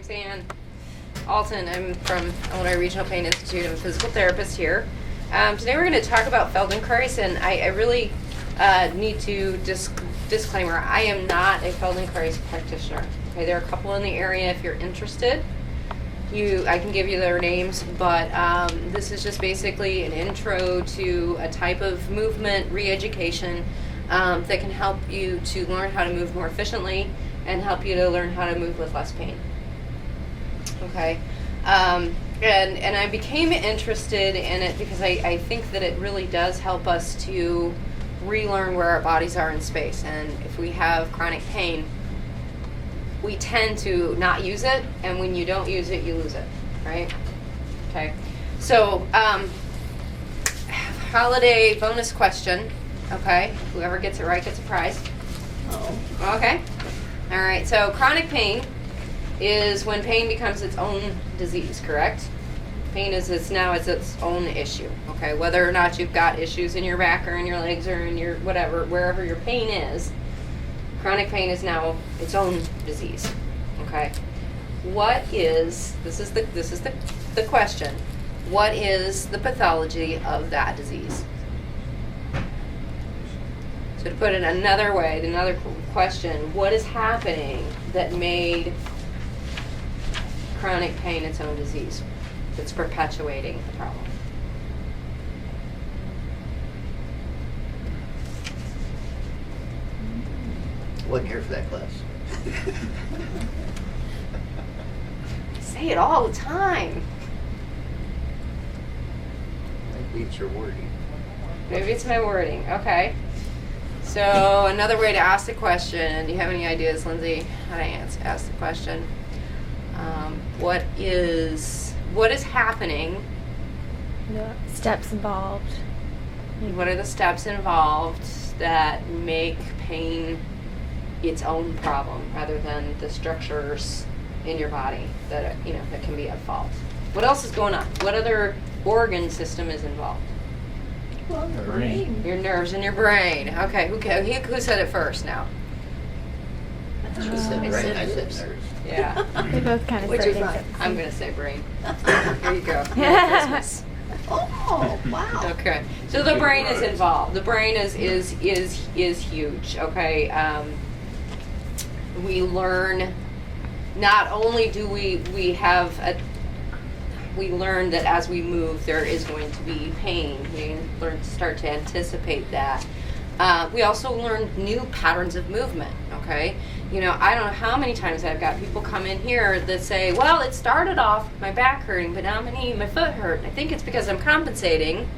name's Ann Alton. I'm from Illinois Regional Pain Institute. I'm a physical therapist here. Today we're going to talk about Feldenkrais, and I really need to disclaimer, I am not a Feldenkrais practitioner. Okay, there are a couple in the area if you're interested. I can give you their names, but this is just basically an intro to a type of movement re-education that can help you to learn how to move more efficiently and help you to learn how to move with less pain. Okay, and I became interested in it because I think that it really does help us to relearn where our bodies are in space. And if we have chronic pain, we tend to not use it, and when you don't use it, you lose it, right? Okay, so holiday bonus question, okay? Whoever gets it right gets a prize. Oh. Okay, all right, so chronic pain is when pain becomes its own disease, correct? Pain is its own issue, okay? Whether or not you've got issues in your back or in your legs or in your whatever, wherever your pain is, chronic pain is now its own disease, okay? This is the question. What is the pathology of that disease? So to put it another way, another question, what is happening that made chronic pain its own disease that's perpetuating the problem? Wasn't here for that class. I say it all the time. Maybe it's your wording. Maybe it's my wording. Okay. So another way to ask the question, do you have any ideas, Lindsay, how to ask the question? What is happening? The steps involved. What are the steps involved that make pain its own problem rather than the structures in your body that that can be at fault? What else is going on? What other organ system is involved? Well, the brain. Your nerves and your brain. Okay, who said it first now? She said brain, I said nerves. Yeah. They both kind of Which start is things right. at the I'm same- going to say brain. Here you go. Merry Christmas. Oh, wow. Okay. So the brain is involved. The brain is huge. Okay. We learn. Not only do we learn that as we move there is going to be pain. We learn to start to anticipate that. We also learn new patterns of movement. Okay. I don't know how many times I've got people come in here that say, well, it started off my back hurting, but now my knee and my foot hurt. I think it's because I'm compensating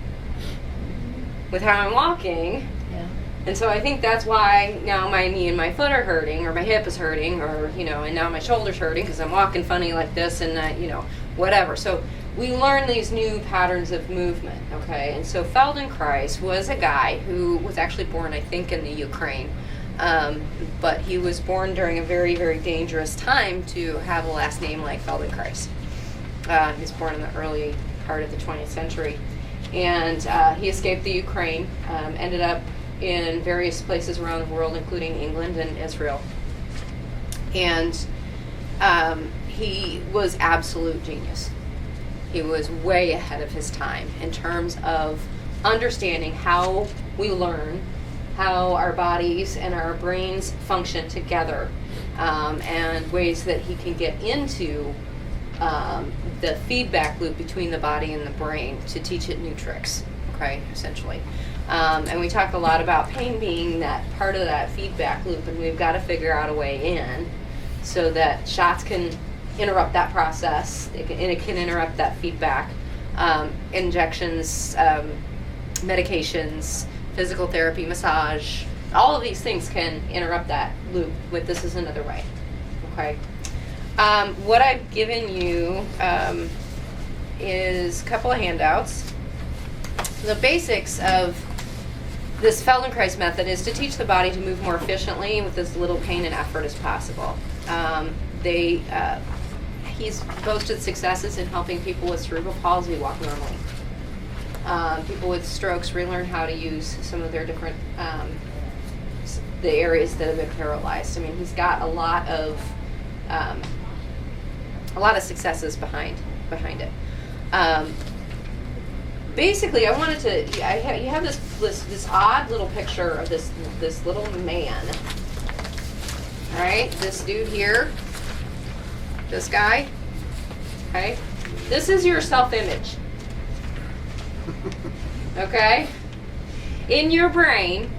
with how I'm walking. Yeah. And so I think that's why now my knee and my foot are hurting, or my hip is hurting, or, and now my shoulder's hurting because I'm walking funny like this and, whatever. So we learn these new patterns of movement, okay? And so Feldenkrais was a guy who was actually born, I think, in the Ukraine. But he was born during a very, very dangerous time to have a last name like Feldenkrais. He was born in the early part of the 20th century. And he escaped the Ukraine, ended up in various places around the world, including England and Israel. And he was absolute genius. He was way ahead of his time in terms of understanding how we learn, how our bodies and our brains function together, and ways that he can get into the feedback loop between the body and the brain to teach it new tricks, okay, essentially. And we talk a lot about pain being that part of that feedback loop, and we've got to figure out a way in so that shots can interrupt that process, and it can interrupt that feedback. Injections, medications, physical therapy, massage, all of these things can interrupt that loop. But this is another way. Okay. What I've given you is a couple of handouts. The basics of this Feldenkrais method is to teach the body to move more efficiently with as little pain and effort as possible. He's boasted successes in helping people with cerebral palsy walk normally. People with strokes relearn how to use some of their different the areas that have been paralyzed. I mean, he's got a lot of a lot of successes behind it. Basically, I wanted to. You have this odd little picture of this little man. All right, this dude here, this guy. Okay, this is your self-image. Okay, in your brain.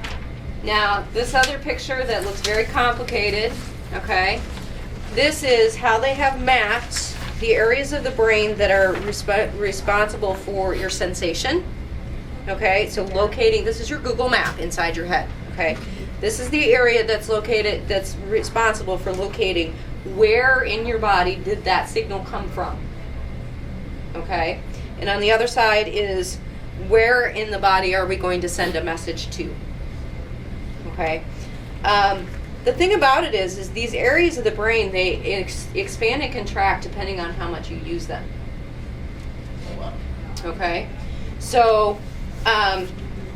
Now, this other picture that looks very complicated. Okay, this is how they have mapped the areas of the brain that are responsible for your sensation. Okay, so locating, this is your Google map inside your head. Okay, this is the area that's responsible for locating where in your body did that signal come from. Okay, and on the other side is where in the body are we going to send a message to. Okay. The thing about it is these areas of the brain, they expand and contract depending on how much you use them. Okay, so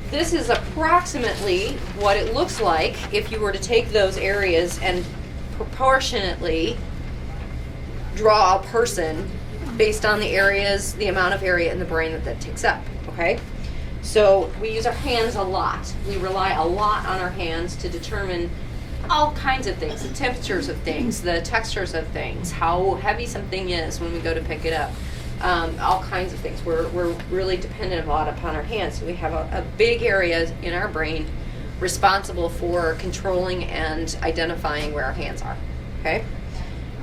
this is approximately what it looks like if you were to take those areas and proportionately draw a person based on the amount of area in the brain that takes up. Okay, so we use our hands a lot. We rely a lot on our hands to determine all kinds of things, the temperatures of things, the textures of things, how heavy something is when we go to pick it up, all kinds of things. We're really dependent a lot upon our hands. So we have a big area in our brain responsible for controlling and identifying where our hands are. Okay,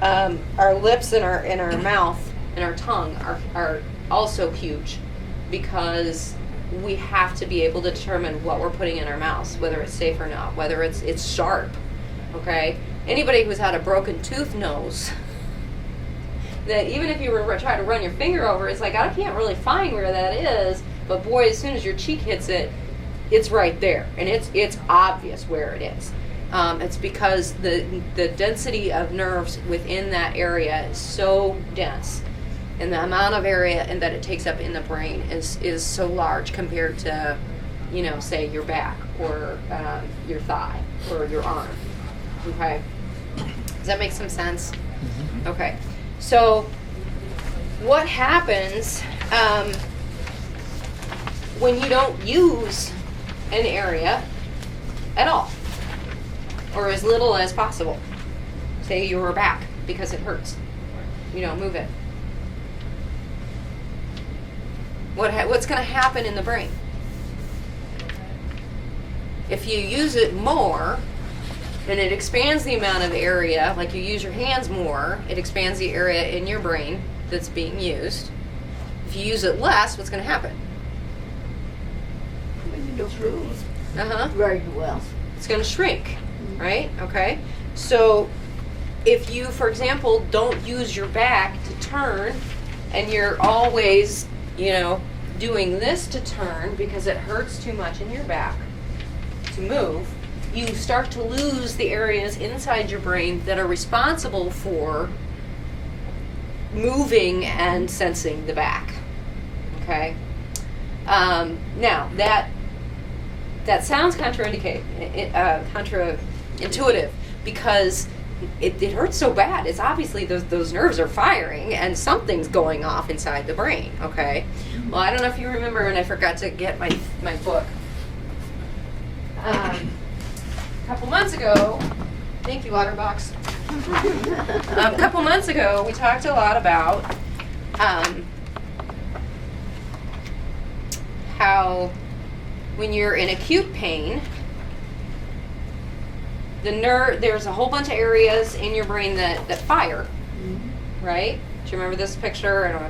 our lips and our mouth and our tongue are also huge because we have to be able to determine what we're putting in our mouths, whether it's safe or not, whether it's sharp. Okay, anybody who's had a broken tooth knows that even if you were trying to run your finger over, it's like I can't really find where that is, but boy, as soon as your cheek hits it, it's right there, and it's obvious where it is. It's because the density of nerves within that area is so dense, and the amount of area and that it takes up in the brain is so large compared to, say your back or your thigh or your arm. Okay, does that make some sense? Mm-hmm. Okay, so what happens when you don't use an area at all, or as little as possible? Say your back because it hurts, you don't move it. What's going to happen in the brain? If you use it more, and it expands the amount of area, like you use your hands more, it expands the area in your brain that's being used. If you use it less, what's going to happen? When you don't move Uh-huh. very well. It's going to shrink, right? Okay. So if you, for example, don't use your back to turn, and you're always, doing this to turn because it hurts too much in your back to move, you start to lose the areas inside your brain that are responsible for moving and sensing the back. Okay? Now, that sounds counterintuitive because it hurts so bad. It's obviously those nerves are firing and something's going off inside the brain. Okay? Well, I don't know if you remember, and I forgot to get my book. A couple months ago, thank you, Otterbox. A couple months ago, we talked a lot about how when you're in acute pain, there's a whole bunch of areas in your brain that fire, right? Do you remember this picture? I don't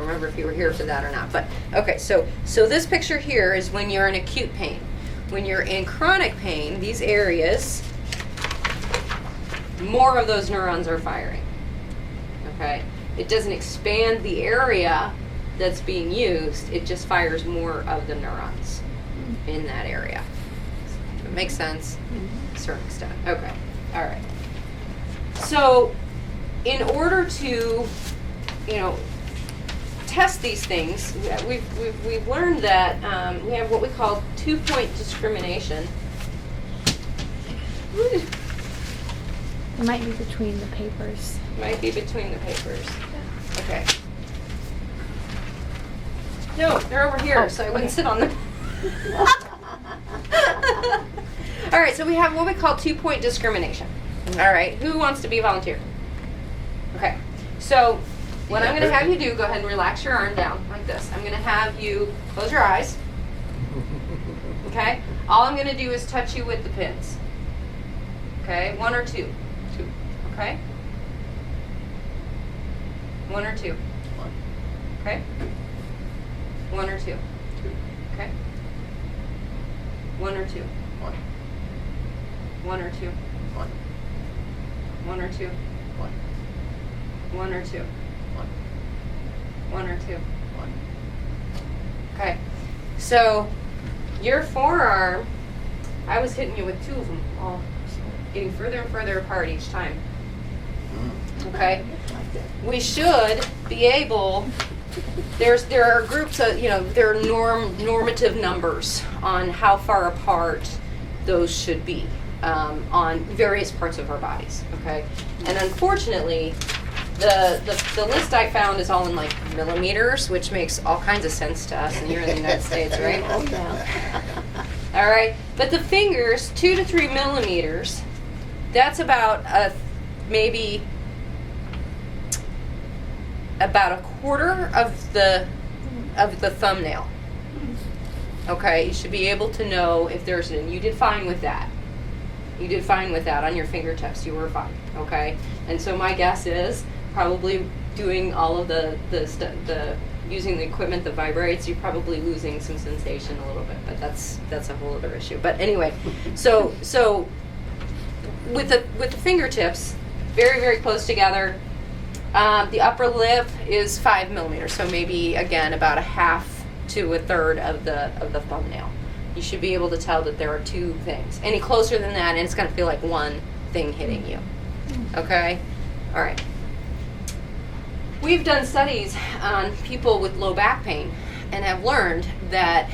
remember if you were here for that or not. But okay, so this picture here is when you're in acute pain. When you're in chronic pain, these areas, more of those neurons are firing. Okay, it doesn't expand the area that's being used. It just fires more of the neurons in that area. Does it make sense? To a certain extent. Okay. All right. So, in order to, test these things, we've learned that we have what we call 2-point discrimination. It might be between the papers. Might be between the papers. Okay. No, they're over here, so I wouldn't sit on them. All right, so we have what we call 2-point discrimination. All right, who wants to be a volunteer? Okay, so what I'm going to have you do, go ahead and relax your arm down like this. I'm going to have you close your eyes. Okay, all I'm going to do is touch you with the pins. Okay, 1 or 2? 2. Okay. 1 or 2? 1. Okay. 1 or 2? 2. Okay. 1 or 2? 1. 1 or 2? 1. 1 or 2? 1. 1 or 2? 1. 1 or 2? 1. Okay. So your forearm, I was hitting you with 2 of them, all getting further and further apart each time. Okay. Like that. We should be able. There are groups of, there are normative numbers on how far apart those should be on various parts of our bodies. Okay, and unfortunately, the list I found is all in like millimeters, which makes all kinds of sense to us, and you're in the United States, right? Oh, yeah. All right, but the fingers, 2 to 3 millimeters. That's about maybe about a quarter of the thumbnail. Okay, you should be able to know if there's you did fine with that. You did fine with that on your fingertips. You were fine. Okay, and so my guess is probably doing all of the using the equipment that vibrates. You're probably losing some sensation a little bit, but that's a whole other issue. But anyway, so with the fingertips, very, very close together. The upper lip is 5 millimeters, so maybe again about a half to a third of the thumbnail. You should be able to tell that there are 2 things. Any closer than that, and it's going to feel like one thing hitting you. Okay? All right. We've done studies on people with low back pain and have learned that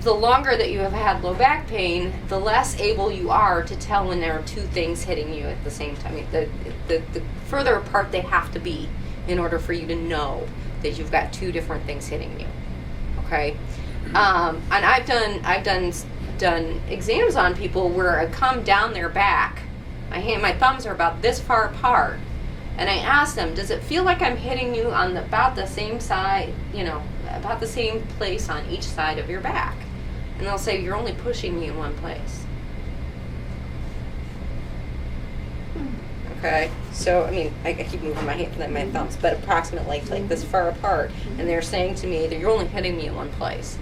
the longer that you have had low back pain, the less able you are to tell when there are 2 things hitting you at the same time. The further apart they have to be in order for you to know that you've got 2 different things hitting you. Okay, and I've done exams on people where I come down their back, my thumbs are about this far apart, and I ask them, does it feel like I'm hitting you on about the same side, about the same place on each side of your back? And they'll say, you're only pushing me in one place. Okay, so I mean, I keep moving my thumbs, but approximately like this far apart, and they're saying to me that you're only hitting me in one place.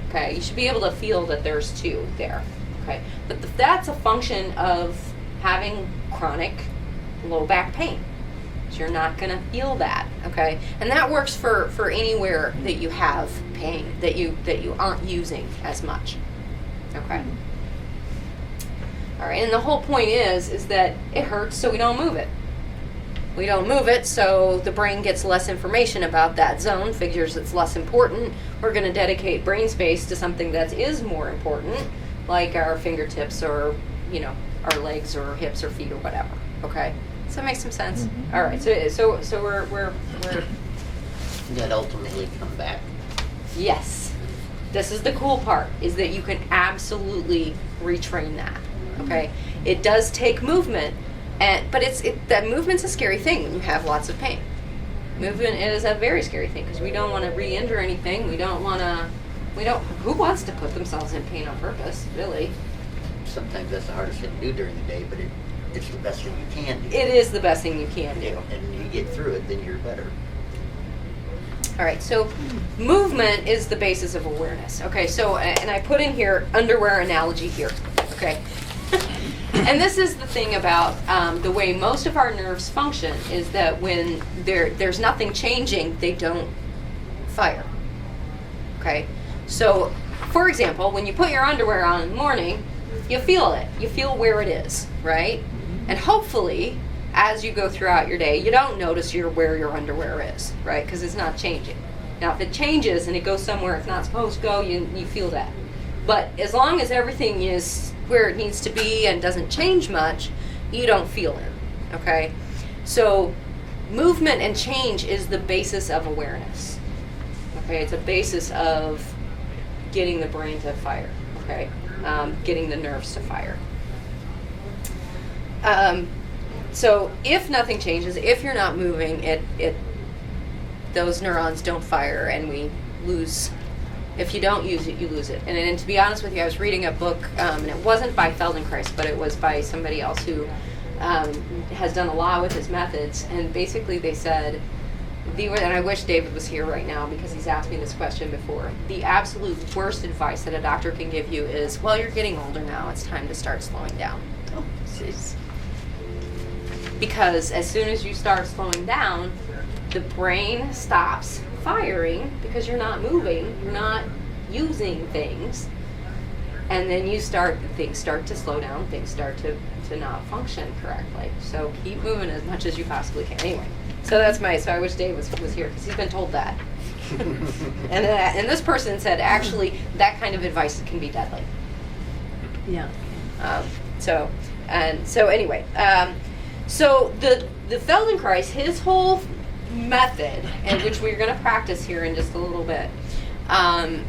Okay, you should be able to feel that there's 2 there. Okay, but that's a function of having chronic low back pain. So you're not going to feel that. Okay, and that works for anywhere that you have pain that you aren't using as much. Okay. All right, and the whole point is that it hurts, so we don't move it. We don't move it, so the brain gets less information about that zone, figures it's less important. We're going to dedicate brain space to something that is more important, like our fingertips or, our legs or hips or feet or whatever. Okay, does that make some sense? Mm-hmm. All right, so we're That ultimately come back. Yes. This is the cool part, is that you can absolutely retrain that. Okay, it does take movement, but that movement's a scary thing when you have lots of pain. Movement is a very scary thing because we don't want to re-injure anything. Who wants to put themselves in pain on purpose, really? Sometimes that's the hardest thing to do during the day, but it's the best thing you can do. It is the best thing you can do. And you get through it, then you're better. All right, so movement is the basis of awareness. Okay, so, and I put in here underwear analogy here. Okay. And this is the thing about the way most of our nerves function is that when there's nothing changing, they don't fire. Okay? So, for example, when you put your underwear on in the morning, you feel it. You feel where it is, right? And hopefully, as you go throughout your day, you don't notice where your underwear is, right? Because it's not changing. Now, if it changes and it goes somewhere it's not supposed to go, you feel that. But as long as everything is where it needs to be and doesn't change much, you don't feel it, okay? So movement and change is the basis of awareness, okay? It's a basis of getting the brain to fire, okay? Getting the nerves to fire. So if nothing changes, if you're not moving, those neurons don't fire, and we lose. If you don't use it, you lose it. And to be honest with you, I was reading a book, and it wasn't by Feldenkrais, but it was by somebody else who has done a lot with his methods. And basically they said, and I wish David was here right now because he's asked me this question before, the absolute worst advice that a doctor can give you is, well, you're getting older now, it's time to start slowing down. Oh, jeez. Because as soon as you start slowing down, the brain stops firing because you're not moving, you're not using things, and then things start to slow down, things start to not function correctly. So keep moving as much as you possibly can. Anyway, so I wish Dave was here because he's been told that. and this person said, actually, that kind of advice can be deadly. Yeah. So anyway, so the Feldenkrais, his whole method, and which we're going to practice here in just a little bit, and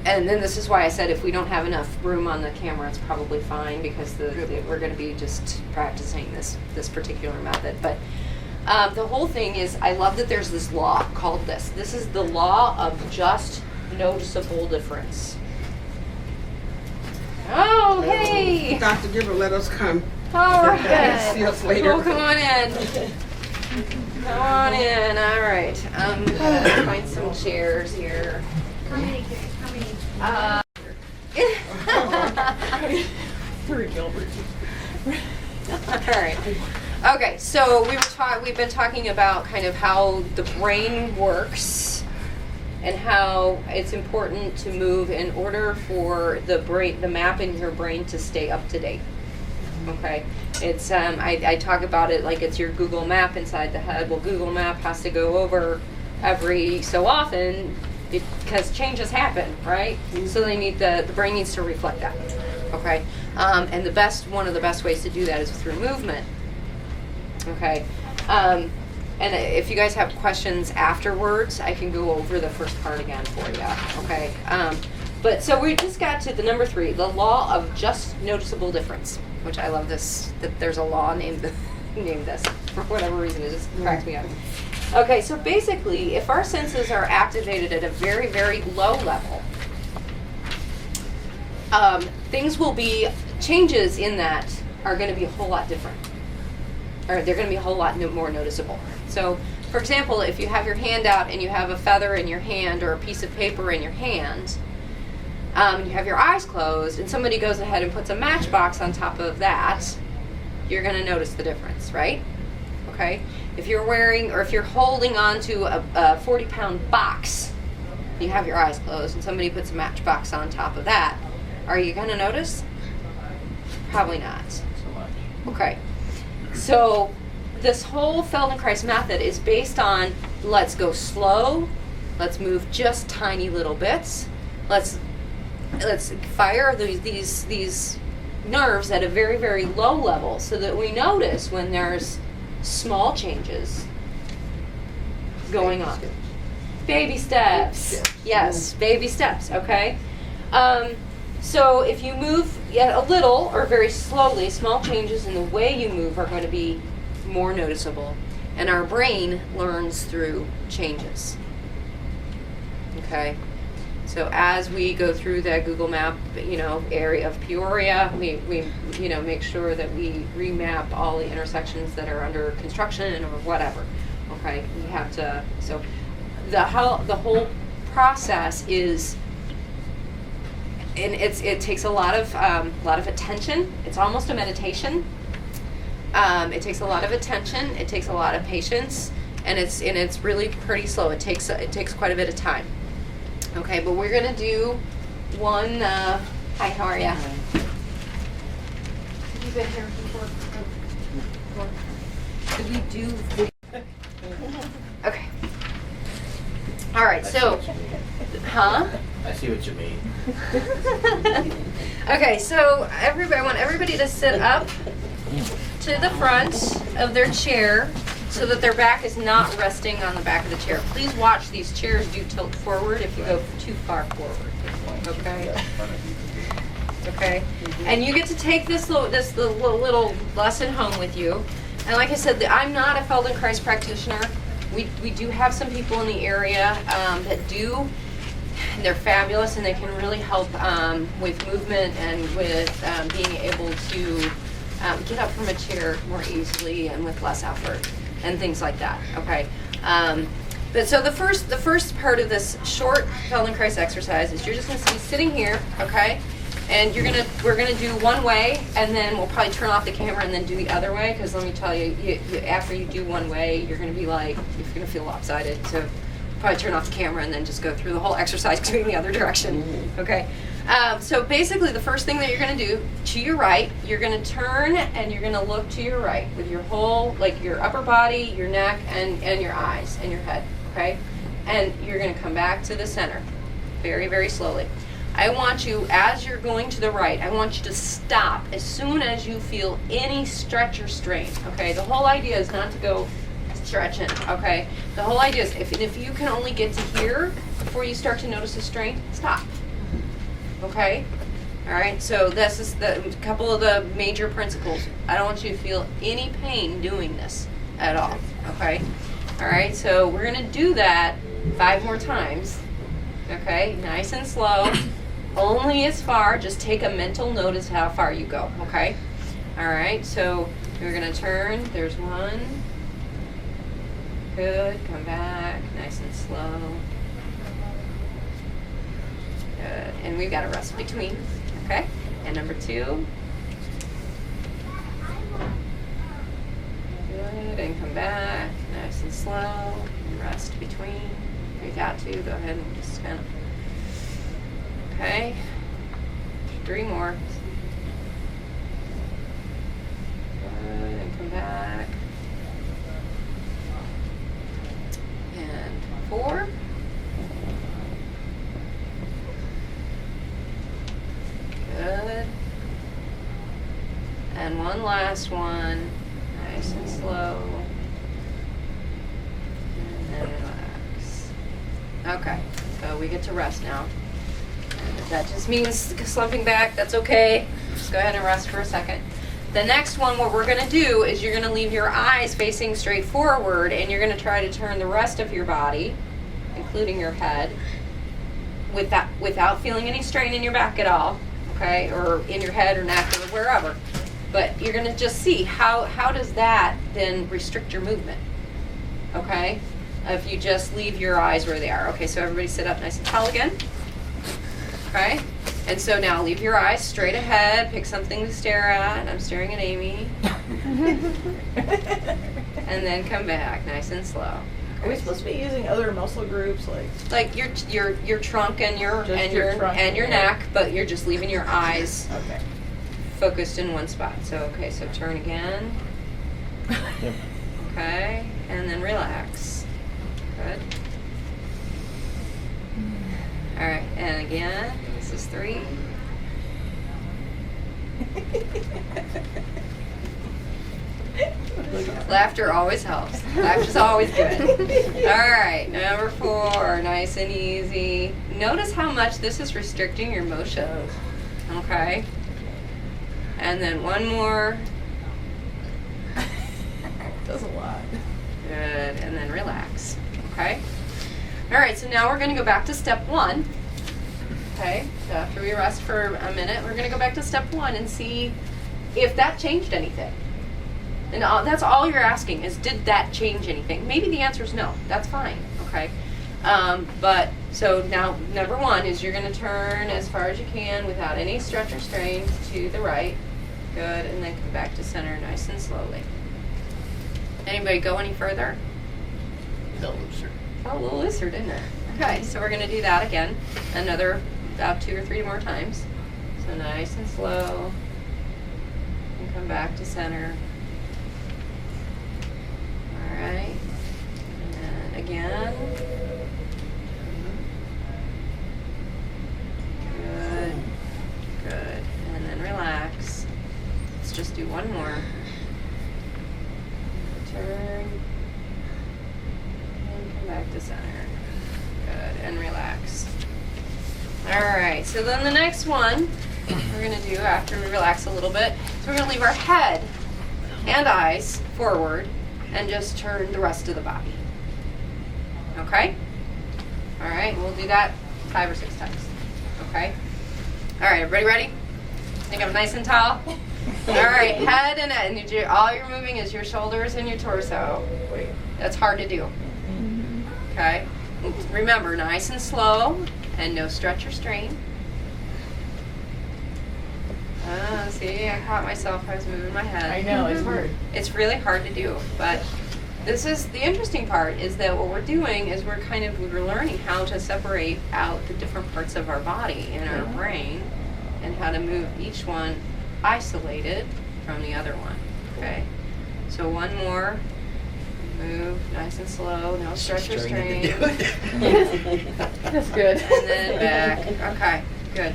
then this is why I said if we don't have enough room on the camera, it's probably fine, because we're going to be just practicing this particular method. But the whole thing is, I love that there's this law called this. This is the law of just noticeable difference. Oh, hey! Dr. Gibber, let us come. All right. See us later. Oh, come on in. Come on in. All right. I'm gonna find some chairs here. How many? All right. Okay. So we've been talking about kind of how the brain works and how it's important to move in order for the map in your brain to stay up to date. Okay, it's I talk about it like it's your Google map inside the head. Well, Google Map has to go over every so often because changes happen, right? So they need the brain needs to reflect that. Okay, and one of the best ways to do that is through movement. Okay, and if you guys have questions afterwards, I can go over the first part again for you. Okay, but so we just got to the number 3, the law of just noticeable difference, which I love this, that there's a law named this. For whatever reason, it just cracks me up. Okay, so basically, if our senses are activated at a very, very low level, changes in that are going to be a whole lot different. Or they're going to be a whole lot more noticeable. So, for example, if you have your hand out and you have a feather in your hand or a piece of paper in your hand, you have your eyes closed, and somebody goes ahead and puts a matchbox on top of that, you're going to notice the difference, right? Okay? If you're wearing, or if you're holding on to a 40-pound box, you have your eyes closed, and somebody puts a matchbox on top of that, are you going to notice? Probably not. So much. Okay. So this whole Feldenkrais method is based on, let's go slow, let's move just tiny little bits, let's fire these nerves at a very, very low level so that we notice when there's small changes going on. Baby steps. Yes, baby steps, okay? So if you move a little or very slowly, small changes in the way you move are going to be more noticeable. And our brain learns through changes. Okay? So as we go through that Google Map, area of Peoria, we make sure that we remap all the intersections that are under construction or whatever. Okay? We have to, so the whole process is, and it takes a lot of attention. It's almost a meditation. It takes a lot of attention. It takes a lot of patience, and it's really pretty slow. It takes quite a bit of time. Okay, but we're gonna do one. Hi, how are you? Have you been here before? Did we do? Okay. All right. So, huh? I see what you mean. Okay, so I want everybody to sit up. to the front of their chair so that their back is not resting on the back of the chair. Please watch, these chairs do tilt forward if you go too far forward. Okay? Okay? And you get to take this little lesson home with you. And like I said, I'm not a Feldenkrais practitioner. We do have some people in the area that do. They're fabulous, and they can really help with movement and with being able to get up from a chair more easily and with less effort and things like that. Okay. But so the first part of this short Feldenkrais exercise is you're just going to be sitting here, okay? And we're gonna do one way, and then we'll probably turn off the camera and then do the other way. Because let me tell you, after you do one way, you're gonna feel lopsided. So probably turn off the camera and then just go through the whole exercise going the other direction. Okay. So basically, the first thing that you're gonna do to your right, you're gonna turn and you're gonna look to your right with your whole, like your upper body, your neck, and your eyes and your head. Okay. And you're gonna come back to the center, very, very slowly. I want you, as you're going to the right, I want you to stop as soon as you feel any stretch or strain, okay? The whole idea is not to go stretching, okay? The whole idea is if you can only get to here before you start to notice a strain, stop, okay? All right, so this is a couple of the major principles. I don't want you to feel any pain doing this at all, okay? All right, so we're gonna do that 5 more times, okay? Nice and slow. Only as far, just take a mental note as how far you go, okay? All right, so we're gonna turn, there's one. Good, come back, nice and slow. Good, and we've got a rest between, okay? And number 2. Good, and come back, nice and slow, and rest between. If you got to, go ahead and just kind of. Okay, 3 more. Good, and come back. And 4. Good. And one last one, nice and slow. And then relax. Okay, so we get to rest now. If that just means slumping back, that's okay. Just go ahead and rest for a second. The next one, what we're going to do is you're going to leave your eyes facing straight forward, and you're going to try to turn the rest of your body, including your head, without feeling any strain in your back at all, okay, or in your head or neck or wherever. But you're going to just see how does that then restrict your movement, okay, if you just leave your eyes where they are. Okay, so everybody sit up nice and tall again. Okay, and so now leave your eyes straight ahead, pick something to stare at. I'm staring at Amy. And then come back, nice and slow. Okay. Are we supposed to be using other muscle groups like your trunk and your neck, but you're just leaving your eyes focused in one spot. So okay, so turn again. Yep. Okay, and then relax. Good. All right, and again, this is 3. Laughter always helps. Laughter's always good. All right, number 4, nice and easy. Notice how much this is restricting your motion. Okay. And then one more. Does a lot. Good, and then relax. Okay. All right, so now we're going to go back to step 1. Okay, so after we rest for a minute, we're going to go back to step 1 and see if that changed anything. And that's all you're asking is, did that change anything? Maybe the answer is no. That's fine. Okay. But so now number 1 is you're going to turn as far as you can without any stretch or strain to the right. Good, and then come back to center nice and slowly. Anybody go any further? Felt looser. Oh, a little looser, didn't it? Okay, so we're going to do that again. Another about 2 or 3 more times. So nice and slow. And come back to center. All right. And again. Good. Good. And then relax. Let's just do one more. All right, so then the next one we're gonna do after we relax a little bit is we're gonna leave our head and eyes forward and just turn the rest of the body. Okay? All right, we'll do that 5 or 6 times. Okay? All right, everybody ready? Think I'm nice and tall? All right, head and neck. And all you're moving is your shoulders and your torso. That's hard to do. Okay? Remember, nice and slow and no stretch or strain. See, I caught myself. I was moving my head. I know, it's hard. It's really hard to do, but this is the interesting part is that what we're doing is we're learning how to separate out the different parts of our body and our brain and how to move each one isolated from the other one. Okay? So one more. Move nice and slow, no stretch or strain. That's good. And then back. Okay, good.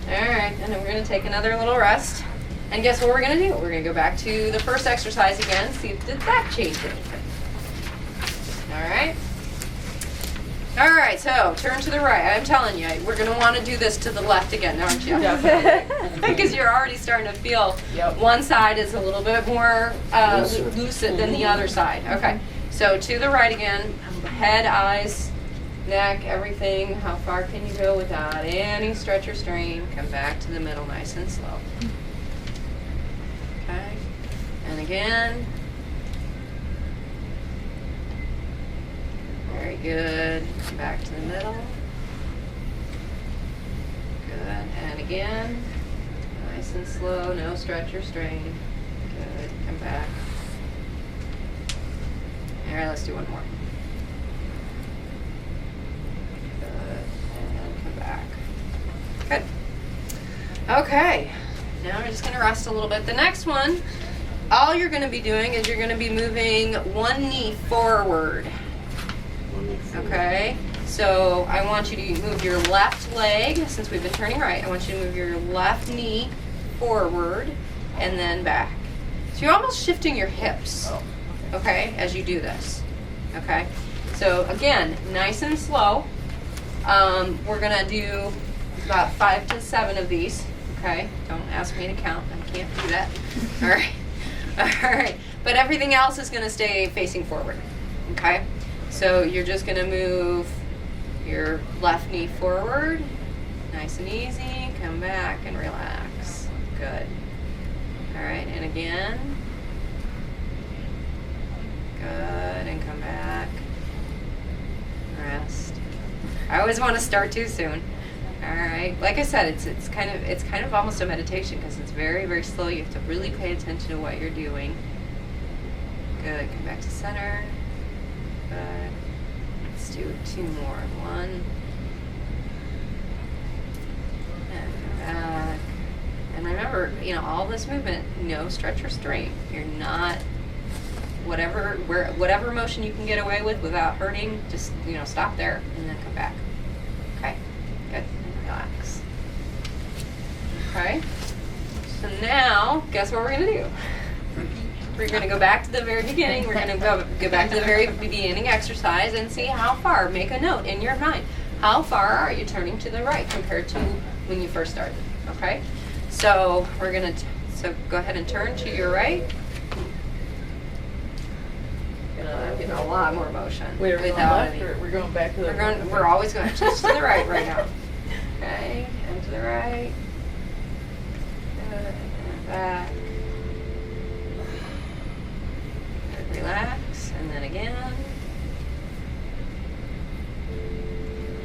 All right, and then we're going to take another little rest. And guess what we're going to do? We're going to go back to the first exercise again, see if did that change anything. All right. All right, so turn to the right. I'm telling you, we're going to want to do this to the left again, aren't you? Because you're already starting to feel one side is a little bit more lucid than the other side. Okay, so to the right again, head, eyes, neck, everything. How far can you go without any stretch or strain? Come back to the middle nice and slow. Okay, and again. Very good. Come back to the middle. Good. And again. Nice and slow. No stretch or strain. Good. Come back. All right, let's do one more. Good. And come back. Good. Okay. Now we're just going to rest a little bit. The next one, all you're going to be doing is you're going to be moving one knee forward. Okay, so I want you to move your left leg, since we've been turning right, I want you to move your left knee forward and then back. So you're almost shifting your hips, okay, as you do this, okay? So again, nice and slow. We're gonna do about 5 to 7 of these, okay? Don't ask me to count, I can't do that. All right, all right. But everything else is gonna stay facing forward, okay? So you're just going to move your left knee forward, nice and easy, come back and relax. Good. All right, and again. Good, and come back. Rest. I always want to start too soon. All right, like I said, it's kind of almost a meditation because it's very, very slow. You have to really pay attention to what you're doing. Good, come back to center. Good. Let's do 2 more. 1. And come back. And remember, all this movement, no stretch or strain. You're not, whatever motion you can get away with without hurting, just, stop there and then come back. Okay, good, and relax. Okay, so now, guess what we're gonna do? We're going to go back to the very beginning. We're going to go back to the very beginning exercise and see how far. Make a note in your mind. How far are you turning to the right compared to when you first started? Okay? So we're going to go ahead and turn to your right. I'm getting a lot more motion. We're going left or we're going back to the right? We're always going to just to the right now. Okay? And to the right. Good. And back. Relax, and then again.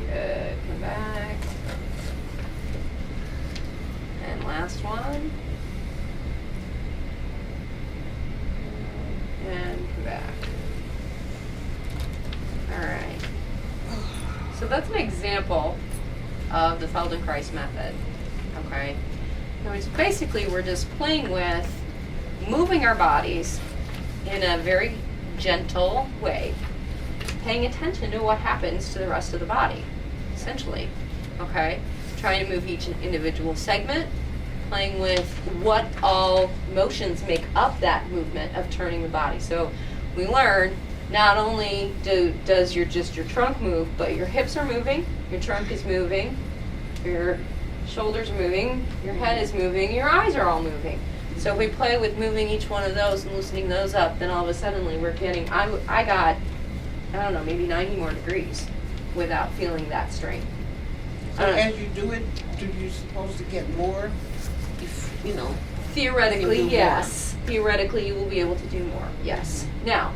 Good, come back. And last one. And come back. All right. So that's an example of the Feldenkrais method, okay? Which basically we're just playing with moving our bodies in a very gentle way, paying attention to what happens to the rest of the body, essentially, okay? Trying to move each individual segment, playing with what all motions make up that movement of turning the body. So we learn not only does your trunk move, but your hips are moving, your trunk is moving, So your shoulders are moving, your head is moving, your eyes are all moving. So if we play with moving each one of those and loosening those up, then all of a sudden we're getting, I got, I don't know, maybe 90 more degrees without feeling that strain. So as you do it, do you supposed to get more? If, you know. Theoretically, You can do yes. Theoretically, you will be able to do more, yes. Now,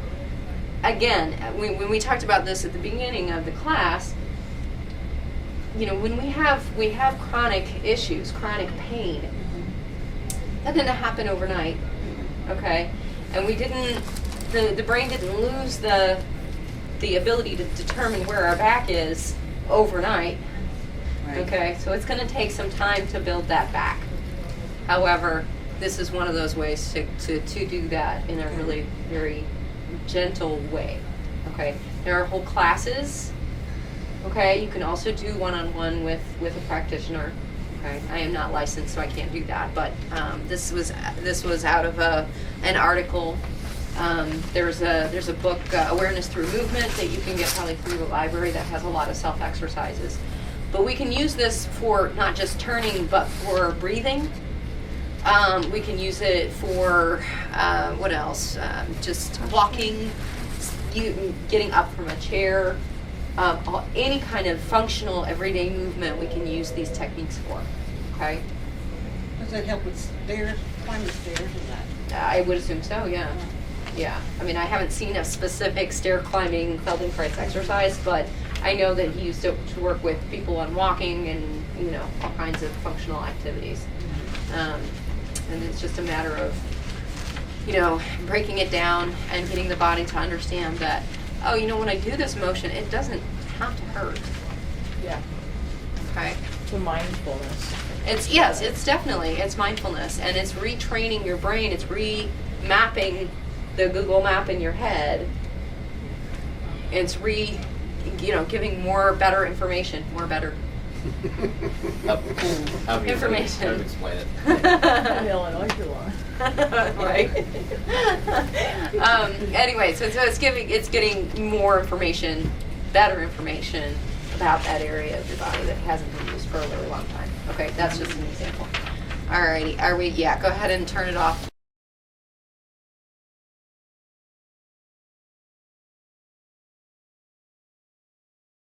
again, when we talked about this at the beginning of the class, you know, when we have chronic issues, chronic pain, that didn't happen overnight, okay? And we didn't, the brain didn't lose the ability to determine where our back is overnight, okay? So it's going to take some time to build that back. However, this is one of those ways to do that in a really very gentle way, okay? There are whole classes, okay? You can also do one-on-one with a practitioner, okay? I am not licensed, so I can't do that, but this was out of an article. There's a book, Awareness Through Movement, that you can get probably through the library that has a lot of self-exercises. But we can use this for not just turning, but for breathing. We can use it for, what else? Just walking, getting up from a chair, any kind of functional everyday movement we can use these techniques for, okay? Does that help with stairs, climbing stairs and that? I would assume so, yeah. Yeah, I mean, I haven't seen a specific stair climbing Feldenkrais exercise, but I know that he used to work with people on walking and, you know, all kinds of functional activities. And it's just a matter of, you know, breaking it down and getting the body to understand that, oh, you know, when I do this motion, it doesn't have to hurt. Yeah. Okay? The mindfulness. It's definitely, it's mindfulness, and it's retraining your brain, it's remapping the Google map in your head. It's giving better information, information. How to explain it. In Illinois, you're lying. Right. Anyway, so it's getting more information, better information about that area of your body that hasn't been used for a really long time. Okay, that's just an example. Alrighty, go ahead and turn it off.